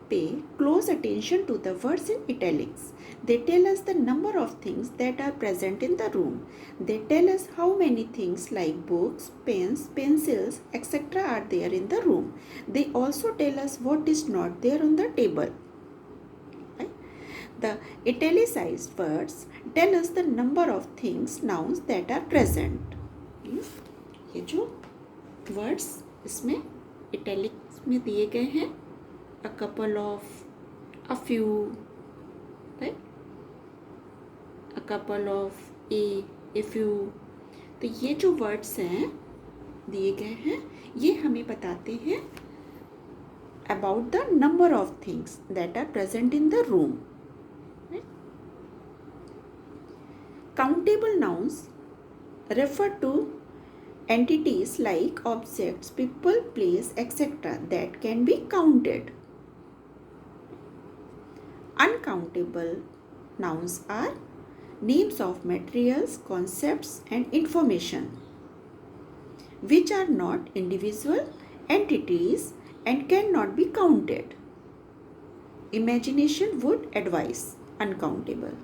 Pay close attention to the words in italics. They tell us the number of things that are present in the room. They tell us how many things like books, pens, pencils, etc. are there in the room. They also tell us what is not there on the table. Right? The italicized words tell us the number of things, nouns that are present. ये जो words इसमें italics में दिए गए हैं, a couple of, a few, right? A couple of, a few. तो ये जो वर्ड्स हैं दिए गए हैं, ये हमें बताते हैं about the number of things that are present in the room. Right? Countable nouns refer to entities like objects, people, place, etc. that can be counted. Uncountable nouns are names of materials, concepts, and information which are not individual entities and cannot be counted. Imagination would advise uncountable.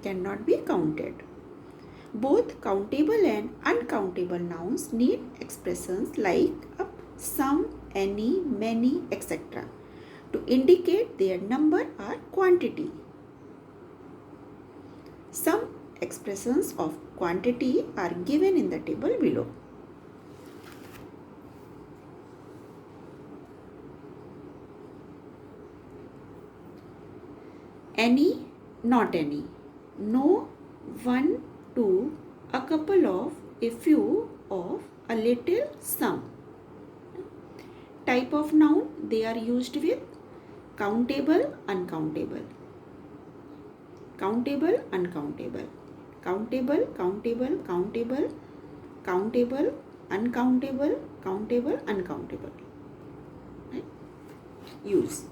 Cannot be counted. Both countable and uncountable nouns need expressions like up, some, any, many, etc. to indicate their number or quantity. Some expressions of quantity are given in the table below. Any, not any. No, one, two, a couple of, a few of, a little, some. Type of noun they are used with countable, uncountable. Countable, uncountable. Countable, countable, countable, countable, uncountable, countable, uncountable. Right? Use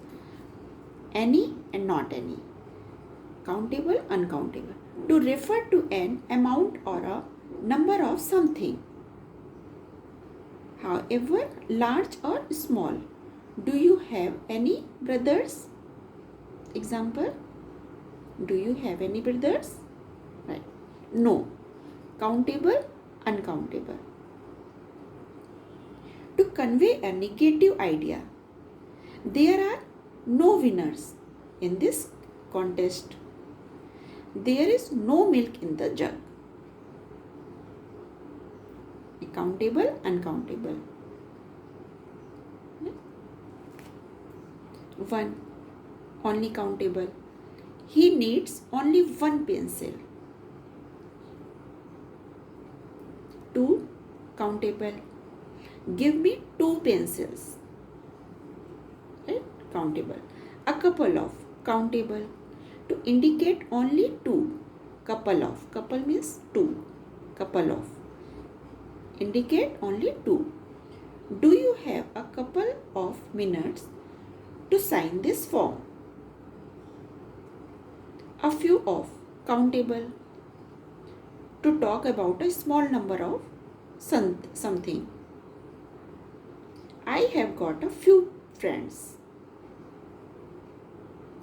any and not any. Countable, uncountable. To refer to an amount or a number of something, however large or small. Do you have any brothers? Example, do you have any brothers? Right. No. Countable, uncountable. To convey a negative idea, there are no winners in this contest. There is no milk in the jug. Countable, uncountable. One, only countable. He needs only one pencil. Two, countable. Give me two pencils. Right? Countable. A couple of, countable. To indicate only two. Couple of. Couple means two. Couple of. Indicate only two. Do you have a couple of minutes to sign this form? A few of, countable. To talk about a small number of something. I have got a few friends.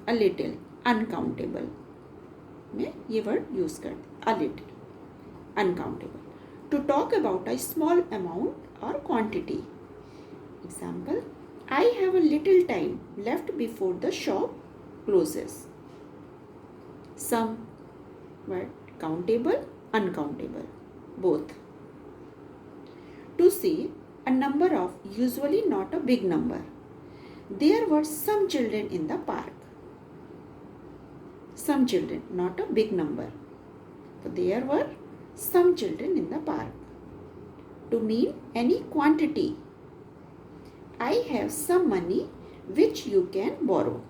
A little, uncountable. में ये word use करते, a little, uncountable. To talk about a small amount or quantity. Example, I have a little time left before the shop closes. Some, word countable, uncountable, both. To say a number of, usually not a big number. There were some children in the park. Some children, not a big number. So there were some children in the park. To mean any quantity. I have some money which you can borrow.